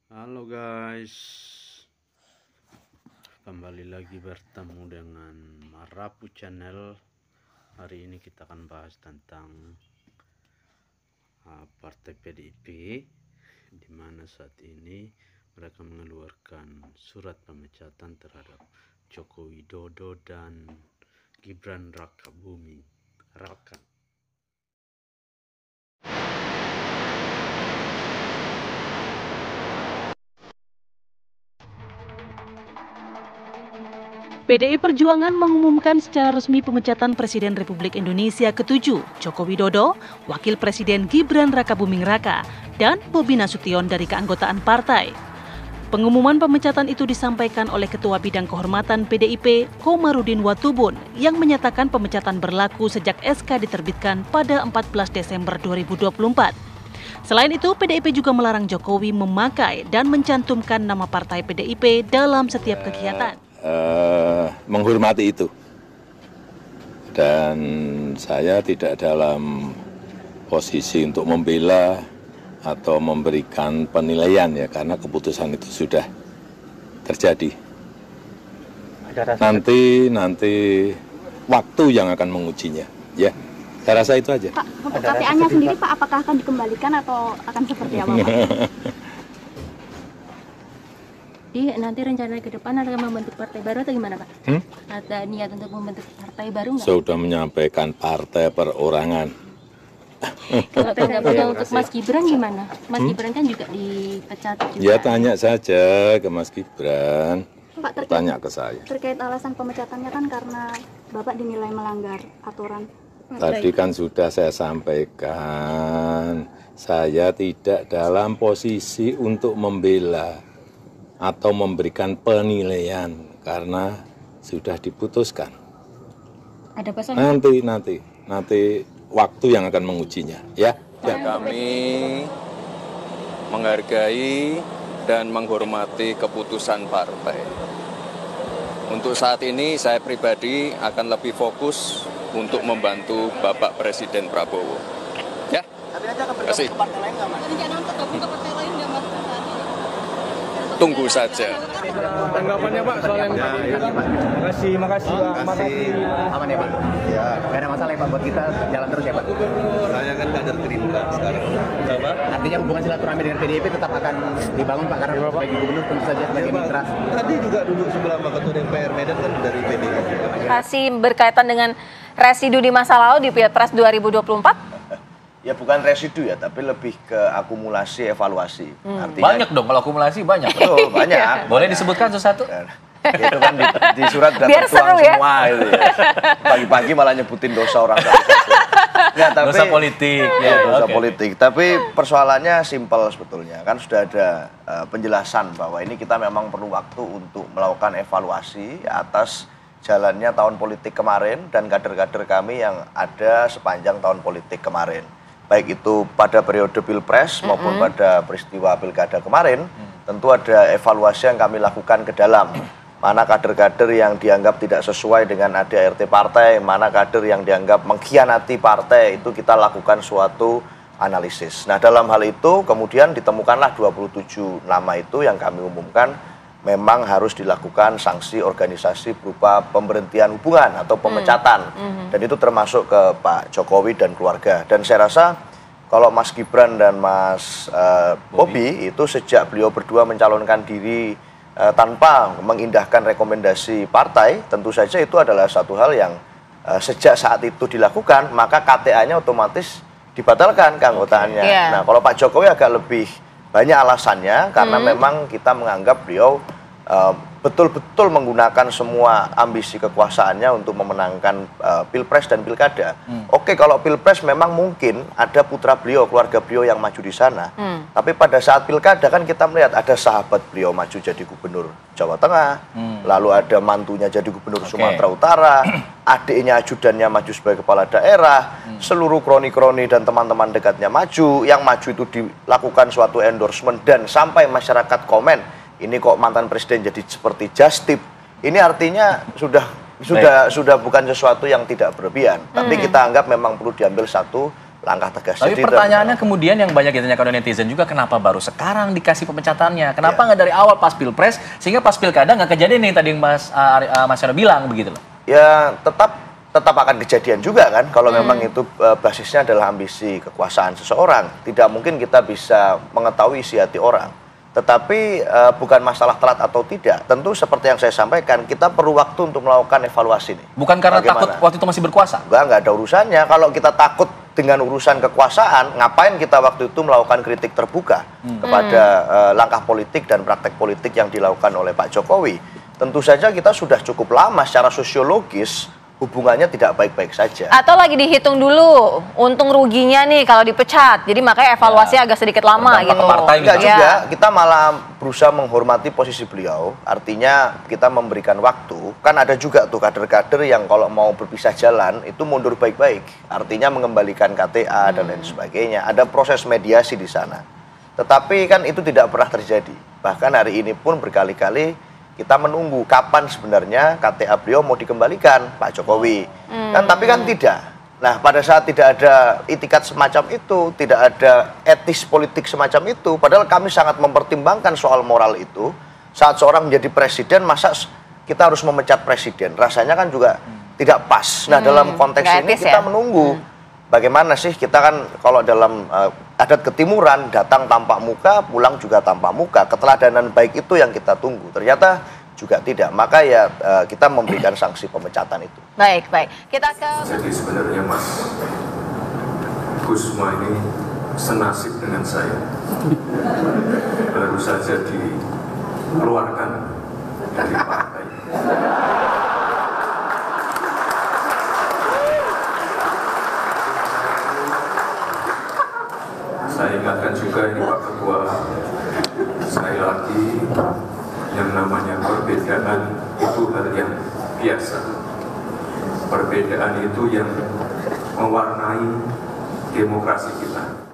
Halo guys, kembali lagi bertemu dengan Marapu Channel. Hari ini kita akan bahas tentang Partai PDIP, di mana saat ini mereka mengeluarkan surat pemecatan terhadap Joko Widodo dan Gibran Rakabuming Raka. PDI Perjuangan mengumumkan secara resmi pemecatan Presiden Republik Indonesia ke-7, Joko Widodo, Wakil Presiden Gibran Rakabuming Raka, dan Bobi Nasution dari keanggotaan partai. Pengumuman pemecatan itu disampaikan oleh Ketua Bidang Kehormatan PDIP, Komarudin Watubun, yang menyatakan pemecatan berlaku sejak SK diterbitkan pada 14 Desember 2024. Selain itu, PDIP juga melarang Jokowi memakai dan mencantumkan nama partai PDIP dalam setiap kegiatan. Menghormati itu, dan saya tidak dalam posisi untuk membela atau memberikan penilaian ya, karena keputusan itu sudah terjadi. Nanti waktu yang akan mengujinya, ya. Saya rasa itu aja. Pak, untuk KTA-nya sendiri Pak, apakah akan dikembalikan atau akan seperti apa Pak? Jadi nanti rencana ke depan akan membentuk partai baru atau gimana Pak? Ada niat untuk membentuk partai baru nggak? Sudah menyampaikan partai perorangan. Kalau tanggapannya untuk Mas Gibran gimana? Mas Gibran kan juga dipecat juga. Ya tanya saja ke Mas Gibran. Pak, Tanya ke saya. terkait alasan pemecatannya kan karena Bapak dinilai melanggar aturan. Tadi kan sudah saya sampaikan, saya tidak dalam posisi untuk membela atau memberikan penilaian karena sudah diputuskan. Ada pesan? Nanti waktu yang akan mengujinya, ya. Kami menghargai dan menghormati keputusan partai. Untuk saat ini saya pribadi akan lebih fokus untuk membantu Bapak Presiden Prabowo. Ya, terima kasih. Tunggu saja. Tanggapannya Pak soal yang makasih aman ya Pak, ya nggak ada masalah ya Pak buat kita jalan terus ya Pak. saya kan kader Gerindra sekarang. Artinya hubungan silaturahmi dengan PDIP tetap akan dibangun Pak, karena sebagai gubernur tentu saja sebagai mitra. Tadi juga duduk sebelah Pak Ketua DPR Medan kan dari PDIP. Masih berkaitan dengan residu di masa lalu di Pilpres 2024? Ya bukan residu ya, tapi lebih ke akumulasi evaluasi. Artinya Banyak dong, kalau akumulasi banyak. betul banyak. Boleh disebutkan satu-satu? Itu kan di surat sudah Biar tertuang seru ya. semua itu ya. Pagi-pagi malah nyebutin dosa orang satu-satu. Ya, tapi, Dosa politik. Ya, dosa oke. politik. Tapi persoalannya simpel sebetulnya. Kan sudah ada penjelasan bahwa ini kita memang perlu waktu untuk melakukan evaluasi atas jalannya tahun politik kemarin dan kader-kader kami yang ada sepanjang tahun politik kemarin. Baik itu pada periode Pilpres maupun pada peristiwa Pilkada kemarin, tentu ada evaluasi yang kami lakukan ke dalam. Mana kader-kader yang dianggap tidak sesuai dengan ADART partai, mana kader yang dianggap mengkhianati partai, itu kita lakukan suatu analisis. Nah, dalam hal itu kemudian ditemukanlah 27 nama itu yang kami umumkan memang harus dilakukan sanksi organisasi berupa pemberhentian hubungan atau pemecatan. Dan itu termasuk ke Pak Jokowi dan keluarga. Dan saya rasa kalau Mas Gibran dan Mas Bobi itu sejak beliau berdua mencalonkan diri tanpa mengindahkan rekomendasi partai, tentu saja itu adalah satu hal yang sejak saat itu dilakukan, maka KTA-nya otomatis dibatalkan keanggotaannya. Nah, kalau Pak Jokowi agak lebih banyak alasannya, karena memang kita menganggap beliau betul-betul menggunakan semua ambisi kekuasaannya untuk memenangkan Pilpres dan Pilkada. Oke, kalau Pilpres memang mungkin ada putra beliau, keluarga beliau yang maju di sana. Tapi pada saat Pilkada kan kita melihat ada sahabat beliau maju jadi gubernur Jawa Tengah, lalu ada mantunya jadi gubernur Sumatera Utara, adiknya ajudannya maju sebagai kepala daerah, seluruh kroni-kroni dan teman-teman dekatnya maju, yang maju itu dilakukan suatu endorsement dan sampai masyarakat komen, ini kok mantan presiden jadi seperti just tip. Ini artinya sudah bukan sesuatu yang tidak berlebihan, tapi kita anggap memang perlu diambil satu langkah tegas. Tapi pertanyaannya kemudian yang banyak ditanyakan oleh netizen juga, kenapa baru sekarang dikasih pemecatannya? Kenapa nggak dari awal pas Pilpres, sehingga pas Pilkada nggak kejadian nih tadi yang Mas Yono bilang begitu loh? Ya tetap akan kejadian juga kan, kalau memang itu basisnya adalah ambisi kekuasaan seseorang. Tidak mungkin kita bisa mengetahui isi hati orang. Tetapi bukan masalah telat atau tidak. Tentu seperti yang saya sampaikan, kita perlu waktu untuk melakukan evaluasi nih. Bukan karena takut waktu itu masih berkuasa? Nggak ada urusannya. Kalau kita takut dengan urusan kekuasaan, ngapain kita waktu itu melakukan kritik terbuka kepada langkah politik dan praktek politik yang dilakukan oleh Pak Jokowi? Tentu saja kita sudah cukup lama secara sosiologis hubungannya tidak baik-baik saja. Atau lagi dihitung dulu untung ruginya nih kalau dipecat, jadi makanya evaluasi agak sedikit lama gitu. Enggak juga, kita malah berusaha menghormati posisi beliau, artinya kita memberikan waktu. Kan ada juga tuh kader-kader yang kalau mau berpisah jalan itu mundur baik-baik, artinya mengembalikan KTA dan lain sebagainya. Ada proses mediasi di sana. Tetapi kan itu tidak pernah terjadi. Bahkan hari ini pun berkali-kali kita menunggu kapan sebenarnya KTA beliau mau dikembalikan, Pak Jokowi. Tapi kan tidak. Nah, pada saat tidak ada itikat semacam itu, tidak ada etis politik semacam itu, padahal kami sangat mempertimbangkan soal moral itu. Saat seorang menjadi presiden, masa kita harus memecat presiden? Rasanya kan juga tidak pas. Nah, dalam konteks ini kita menunggu. Bagaimana sih kita kan kalau dalam adat ketimuran, datang tanpa muka, pulang juga tanpa muka. Keteladanan baik itu yang kita tunggu. Ternyata juga tidak. Maka ya kita memberikan sanksi pemecatan itu. Baik. Kita ke... Jadi sebenarnya Mas Gusma ini senasib dengan saya. Baru saja dikeluarkan dari partai. Saya ingatkan juga ini Pak Ketua, sekali lagi yang namanya perbedaan itu hal yang biasa. Perbedaan itu yang mewarnai demokrasi kita.